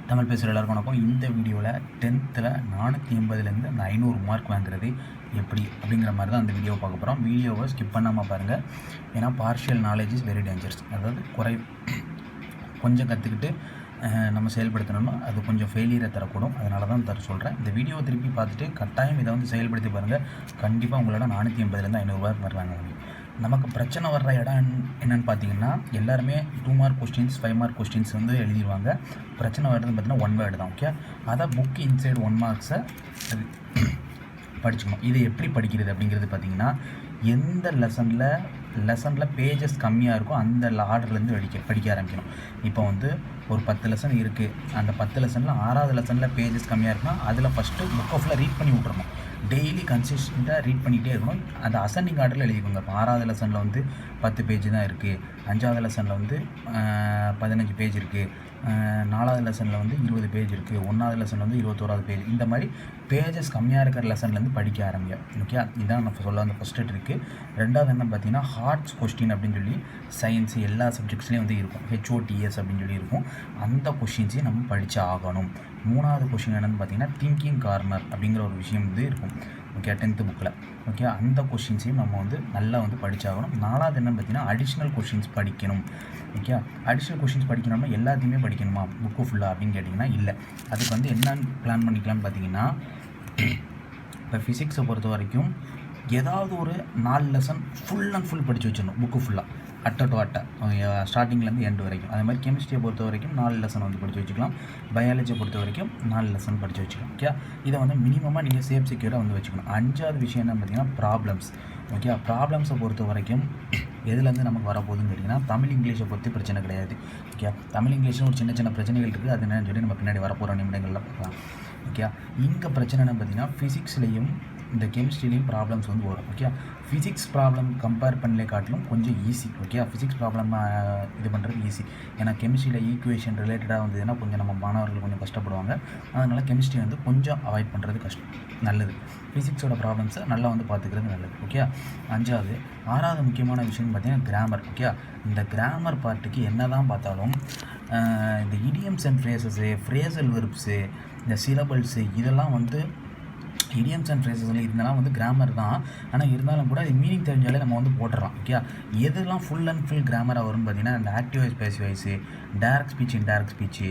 தமிழ் பேசுகிற எல்லாருக்கும் வணக்கம். இந்த வீடியோவில் 10th 480லேருந்து அந்த 500 மார்க் வாங்குறது எப்படி அப்படிங்கிற மாதிரி தான் அந்த வீடியோவை பார்க்க போகிறோம். வீடியோவை ஸ்கிப் பண்ணாமல் பாருங்கள். ஏன்னா partial knowledge is very dangerous. அதாவது கொஞ்சம் கற்றுக்கிட்டு நம்ம செயல்படுத்தணும்னா அது கொஞ்சம் ஃபெயிலியரை தரக்கூடும். அதனால தான் சொல்கிறேன். இந்த வீடியோவை திருப்பி பார்த்துட்டு கட்டாயம் இதை செயல்படுத்தி பாருங்கள். கண்டிப்பாக உங்களோட 480லேருந்து 500 மார்க் வர்றாங்க. நமக்கு பிரச்சனை வர்ற இடம் என்னென்னு பார்த்தீங்கன்னா, எல்லாருமே 2 மார்க் கொஸ்டின்ஸ் 5 மார்க் கொஸ்டின்ஸ் எழுதிடுவாங்க. பிரச்சனை வர்றதுன்னு பார்த்தீங்கன்னா 1 வேர்டு தான். ஓகே, அதை புக் இன்சைடு 1 மார்க்ஸை படிச்சுக்கணும். இதை எப்படி படிக்கிறது அப்படிங்கிறது பார்த்தீங்கன்னா, எந்த லெசனில் பேஜஸ் கம்மியாக இருக்கோ அந்த ஆர்டர்லேருந்து படிக்க ஆரம்பிக்கணும். இப்போ ஒரு 10 லெசன் இருக்குது. அந்த 10 லெசனில் 6வது லெசனில் பேஜஸ் கம்மியாக இருக்குன்னா அதில் ஃபஸ்ட்டு புக்கை ஃபுல்லாக ரீட் பண்ணி விட்றணும். டெய்லி கன்சிஸ்டண்ட்டாக ரீட் பண்ணிகிட்டே இருக்கணும். அந்த அசெண்டிங் ஆர்டரில் எழுதிக்கோங்க. இப்போ 6வது லெசனில் 10 பேஜ் தான் இருக்குது, 5வது லெசனில் 15 பேஜ் இருக்குது, 4வது லெசனில் 20 பேஜ் இருக்குது, 1வது லெசனில் 21வது பேஜ். இந்த மாதிரி பேஜஸ் கம்மியாக இருக்கிற லெசன்லேருந்து படிக்க ஆரம்பிக்கும். ஓகே, இதுதான் நம்ம சொல்ல அந்த ஃபஸ்ட்டு ட்ரிக்கு. ரெண்டாவது என்ன பார்த்தீங்கன்னா, ஹார்ட்ஸ் கொஸ்டின் அப்படின்னு சொல்லி சயின்ஸ் எல்லா சப்ஜெக்ட்ஸ்லேயும் இருக்கும். HOTS அப்படின்னு சொல்லி இருக்கும். அந்த கொஷின்ஸையும் நம்ம படித்து ஆகணும். 3வது கொஷின் என்னென்னு பார்த்தீங்கன்னா, திங்கிங் கார்னர் அப்படிங்கிற ஒரு விஷயம் இருக்கும். ஓகே, 10th புக்கில். ஓகே, அந்த கொஷின்ஸையும் நம்ம நல்லா படித்தாகணும். 4வது என்னென்னு பார்த்தீங்கன்னா, அடிஷ்னல் கொஷின்ஸ் படிக்கணும். ஓகே, அடிஷ்னல் கொஷின்ஸ் படிக்கணும்னா எல்லாத்தையுமே படிக்கணுமா புக்கு ஃபுல்லாக அப்படின்னு கேட்டிங்கன்னா இல்லை. அதுக்கு என்னன்னு பிளான் பண்ணிக்கலாம்னு பார்த்தீங்கன்னா, இப்போ ஃபிசிக்ஸை பொறுத்த வரைக்கும் ஏதாவது ஒரு 4 லெசன் ஃபுல் அண்ட் ஃபுல் படித்து வச்சிடணும் புக்கு ஃபுல்லாக, அட்டை ஸ்டார்டிங்லேருந்து எண்டு வரைக்கும். அதே மாதிரி கெமிஸ்ட்ரியை பொறுத்த வரைக்கும் 4 லெசன் படித்து வச்சுக்கலாம். பயாலஜியை பொறுத்த வரைக்கும் 4 லெசன் படித்து வச்சுக்கலாம். ஓகே, இதை மினிமமாக நீங்கள் சேஃப் செக்யூராக வச்சுக்கணும். 5வது விஷயம் என்ன பார்த்தீங்கன்னா, ப்ராப்ளம்ஸ். ஓகே, ப்ராப்ளம்ஸை பொறுத்த வரைக்கும் எதுலேருந்து நமக்கு வரப்போகுதுன்னு கேட்டிங்கன்னா, தமிழ் இங்கிலீஷை பொறுத்து பிரச்சனை கிடையாது. ஓகே, தமிழ் இங்கிலீஷில் ஒரு சின்ன பிரச்சனைகள் இருக்குது. அது என்னன்னு சொல்லி நம்ம பின்னாடி வரப்போகிற நிமிடங்களில் பார்க்கலாம். ஓகே, இங்கே பிரச்சனை என்ன பார்த்தீங்கன்னா, ஃபிசிக்ஸ்லேயும் இந்த கெமிஸ்ட்ரிலையும் ப்ராப்ளம்ஸ் வரும். ஓகே, ஃபிசிக்ஸ் ப்ராப்ளம் கம்பேர் பண்ணலே காட்டிலும் கொஞ்சம் ஈஸி. ஓகே, ஃபிசிக்ஸ் ப்ராப்ளம் இது பண்ணுறது ஈஸி. ஏன்னா கெமிஸ்ட்ரியில் ஈக்குவேஷன் ரிலேட்டடாக வந்ததுன்னா கொஞ்சம் நம்ம மாணவர்கள் கொஞ்சம் கஷ்டப்படுவாங்க. அதனால் கெமிஸ்ட்ரி கொஞ்சம் அவாய்ட் பண்ணுறது நல்லது. ஃபிசிக்ஸோட ப்ராப்ளம்ஸை நல்லா பார்த்துக்கிறது நல்லது. ஓகே, 6வது முக்கியமான விஷயம்னு பார்த்தீங்கன்னா கிராமர். ஓகே, இந்த கிராமர் பார்ட்டுக்கு என்ன தான் பார்த்தாலும் இந்த இடியம்ஸ் அண்ட் ஃப்ரேசஸ்ஸு, ஃப்ரேசல் வெர்ப்ஸு, இந்த சிலபல்ஸு, இதெல்லாம் இடியம்ஸ் அண்ட் ஃப்ரேசஸில் இதெல்லாம் கிராமர் தான். ஆனால் இருந்தாலும் கூட அது மீனிங் தெரிஞ்சாலே நம்ம போட்டுடலாம். ஓகே, எதெல்லாம் ஃபுல் அண்ட் ஃபுல் கிராமராக வரும்னு பார்த்தீங்கன்னா, இந்த active voice, passive voice, direct speech, indirect speech,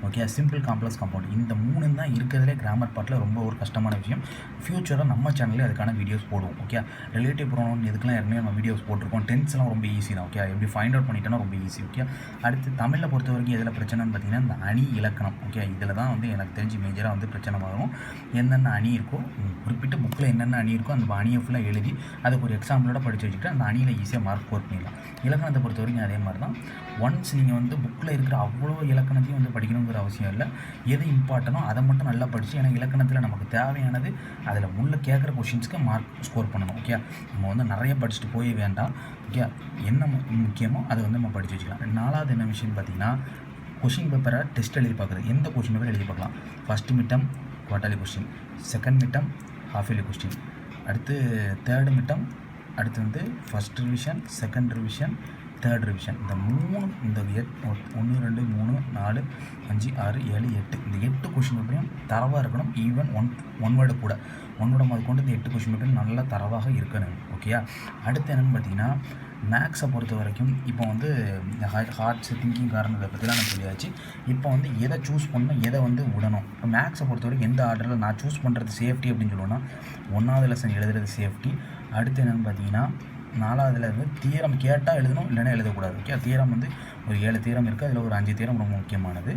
okay, simple, complex, compound, இந்த 3 தான் இருக்கிறதுலே கிராமர் பார்ட்டில் ரொம்ப ஒரு கஷ்டமான விஷயம். ஃப்யூச்சராக நம்ம சேனலில் அதுக்கான வீடியோஸ் போடுவோம். ஓகே, ரிலேட்டிவ் ப்ரோனவுன் இதுக்கெல்லாம் ஏற்கனவே நம்ம வீடியோஸ் போட்டிருக்கோம். டென்ஸ்லாம் ரொம்ப ஈஸி தான். ஓகே, எப்படி ஃபைண்ட் அவுட் பண்ணிட்டோன்னா ரொம்ப ஈஸி. ஓகே, அடுத்து தமிழில் பொறுத்த வரைக்கும் எதில் பிரச்சனைன்னு பார்த்தீங்கன்னா, இந்த அணி இலக்கணம். ஓகே, இதில் தான் எனக்கு தெரிஞ்சு மேஜராக பிரச்சனை வரும். என்னென்ன அணி இருக்கோ, குறிப்பிட்ட புக்கில் என்னென்ன அணி இருக்கோ அந்த அணியை ஃபுல்லாக எழுதி அதுக்கு ஒரு எக்ஸாம்பிளோட படித்து வச்சுக்கிட்டு அந்த அணியில் ஈஸியாக மார்க் ஸ்கோர் பண்ணிடலாம். இலக்கணத்தை பொறுத்த வரைக்கும் அதே மாதிரி தான். ஒன்ஸ் நீங்கள் புக்கில் இருக்கிற அவ்வளோ இலக்கணத்தையும் படிக்கணுங்கிற அவசியம் இல்லை. எது இம்பார்ட்டனோ அதை மட்டும் நல்லா படித்து, ஏன்னா இலக்கணத்தில் நமக்கு தேவையானது அதில் உள்ள கேட்குற கொஷின்ஸ்க்கு மார்க் ஸ்கோர் பண்ணணும். ஓகே, நம்ம நிறைய படிச்சுட்டு போய் வேண்டாம். ஓகே, என்ன முக்கியமோ அதை நம்ம படித்து வச்சுக்கலாம். 4வது என்ன விஷயம்னு பார்த்தீங்கன்னா, கொஷின் பேப்பரை டெஸ்ட் எழுதி பார்க்குறது. எந்த கொஷின் பேப்பர் எழுதி பார்க்கலாம். First midterm quarterly question, second midterm half yearly question, அடுத்து தேர்டு மிட்டம், அடுத்து first revision, second revision, third revision. இந்த 3 இந்த 1 2 3 4 5 6 7 8 இந்த 8 கொஷின் பேப்பரையும் தரவாக இருக்கணும். ஈவன் ஒன் வேர்டு கூட முதல் கொண்டு இந்த 8 கொஷின் பேப்பரும் நல்லா தரவாக இருக்கணும். ஓகேயா, அடுத்து என்னென்னு பார்த்தீங்கன்னா, மேக்ஸை பொறுத்த வரைக்கும் இப்போ ஹார்ட்ஸ், திங்கிங் காரணத்தை பற்றிலாம் நான் சொல்லியாச்சு. இப்போ எதை சூஸ் பண்ணணும், எதை விடணும். இப்போ மேக்ஸை பொறுத்த வரைக்கும் எந்த ஆர்டரில் நான் சூஸ் பண்ணுறது சேஃப்டி அப்படின்னு சொல்லுவேன்னா, 1வது லெசன் எழுதுறது சேஃப்டி. அடுத்து என்னென்னு பார்த்தீங்கன்னா, 4வதுல தியரம் கேட்டால் எழுதணும், இல்லைன்னா எழுதக்கூடாது. ஓகே, தியரம் ஒரு 7 தியரம் இருக்குது. அதில் ஒரு 5 தியரம் ரொம்ப முக்கியமானது.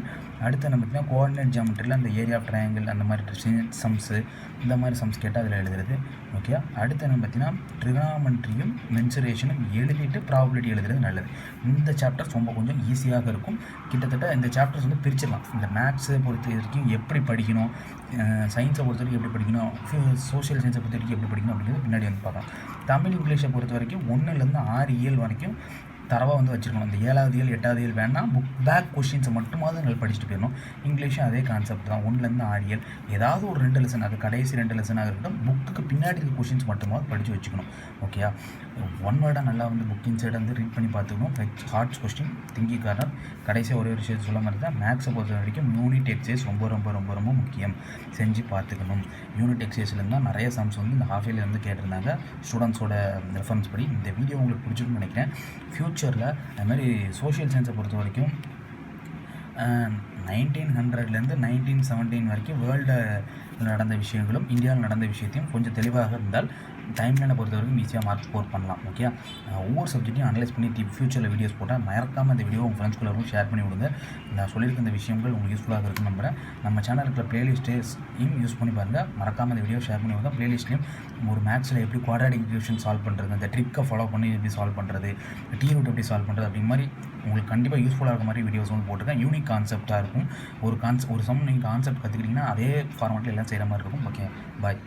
அடுத்து என்ன பார்த்தீங்கன்னா, கோஆர்டினேட் ஜியோமெட்ரியில் அந்த ஏரியா ஆஃப் ட்ரையாங்கிள் அந்த மாதிரி சம்ஸு, இந்த மாதிரி சம்ஸ் கேட்டால் அதில் எழுதுறது. ஓகே, அடுத்து என்ன பார்த்தீங்கன்னா, ட்ரிகனாமெட்ரியும் மென்சுரேஷனும் எழுதிட்டு ப்ராபபிலிட்டி எழுதுறது நல்லது. இந்த சாப்டர்ஸ் ரொம்ப கொஞ்சம் ஈஸியாக இருக்கும். கிட்டத்தட்ட இந்த சாப்டர்ஸ் பிரிச்சிடலாம். இந்த மேக்ஸை பொறுத்த வரைக்கும் எப்படி படிக்கணும், சயின்ஸை பொறுத்த வரைக்கும் எப்படி படிக்கணும், சோஷியல் சயின்ஸை பொறுத்த வரைக்கும் எப்படி படிக்கணும் அப்படிங்கிறது பின்னாடி பார்க்கலாம். தமிழ் இங்கிலீஷை பொறுத்த வரைக்கும் 1லேருந்து 6 இயல் வரைக்கும் தரவாக வந்து வச்சுருக்கணும். இந்த 7வது இயல் 8வது இயல் வேணால் புக் பேக் கொஷின்ஸை மட்டுமாவது நீங்கள் படிச்சுட்டு போயிடணும். இங்கிலீஷும் அதே கான்செப்ட் தான். 1லேருந்து 6 இயல் ஏதாவது ஒரு 2 லெசன், அது கடைசி 2 லெசனாக இருக்கட்டும், புக்குக்கு பின்னாடி இருக்க கொஷின்ஸ் மட்டுமாவது படித்து வச்சுக்கணும். ஓகேயா? ஒன் வேர்டாக நல்லா வந்து புக் இன்சைடை வந்து ரீட் பண்ணி பார்த்துக்கணும். HOTS question, thinking corner. கடைசியாக ஒரே ஒரு விஷயம் சொல்ல மாதிரி தான், மேக்ஸை பொறுத்த வரைக்கும் யூனிட் எக்ஸசைஸ் ரொம்ப ரொம்ப ரொம்ப ரொம்ப முக்கியம். செஞ்சு பார்த்துக்கணும். யூனிட் எக்ஸசைஸ்லேருந்து தான் நிறைய சம்ஸ் வந்து இந்த ஹாஃப் இயர்லி வந்து கேட்டிருந்தாங்க ஸ்டூடெண்ட்ஸோட ரெஃபரன்ஸ் படி. இந்த வீடியோ உங்களுக்கு பிடிச்சிருக்குன்னு நினைக்கிறேன். ஃப்யூச்சரில் அதுமாதிரி சோஷியல் சயின்ஸை பொறுத்த வரைக்கும் 1900லேருந்து 1917 வரைக்கும் வேர்ல்டில் நடந்த விஷயங்களும் இந்தியாவில் நடந்த விஷயத்தையும் கொஞ்சம் தெளிவாக இருந்தால் டைம்லைனை பொறுத்த வரைக்கும் ஈஸியாக மார்க் ஸ்கோர் பண்ணலாம். ஓகே, ஒவ்வொரு சப்ஜெக்ட்டையும் அனலைஸ் பண்ணி ஃபியூச்சரில் வீடியோஸ் போட்டால் மறக்காமல் இந்த வீடியோ உங்கள் ஃப்ரெண்ட்ஸ்குள்ளே ஷேர் பண்ணி விடுங்க. நான் சொல்லியிருக்க இந்த விஷயங்கள் உங்களுக்கு யூஸ்ஃபுல்லாக இருக்குன்னு நம்புகிறேன். நம்ம சேனலுக்கு ப்ளேலிஸ்ட்டையும் யூஸ் பண்ணி பாருங்கள். மறக்காமல் இந்த வீடியோ ஷேர் பண்ணி விடுங்க. ப்ளேலிஸ்ட்லையும் ஒரு மேக்ஸில் எப்படி குவாட்ராட்டிக் ஈக்குவேஷன் சால்வ் பண்ணுறது, அந்த ட்ரிக்கை ஃபாலோ பண்ணி எப்படி சால்வ் பண்ணுறது, டி ரூட் எப்படி சால்வ் பண்ணுறது அப்படிங்கிற மாதிரி உங்களுக்கு கண்டிப்பாக யூஸ்ஃபுல்லாக இருக்க மாதிரி வீடியோஸ் வந்து போட்டிருக்கேன். யூனிக் கான்செப்டாக இருக்கும். ஒரு சம் நீங்கள் கான்செப்ட் கற்றுக்கிட்டிங்கன்னா அதே ஃபார்மேட்டில் எல்லாம் செய்கிற மாதிரி இருக்கும். ஓகே, பாய்.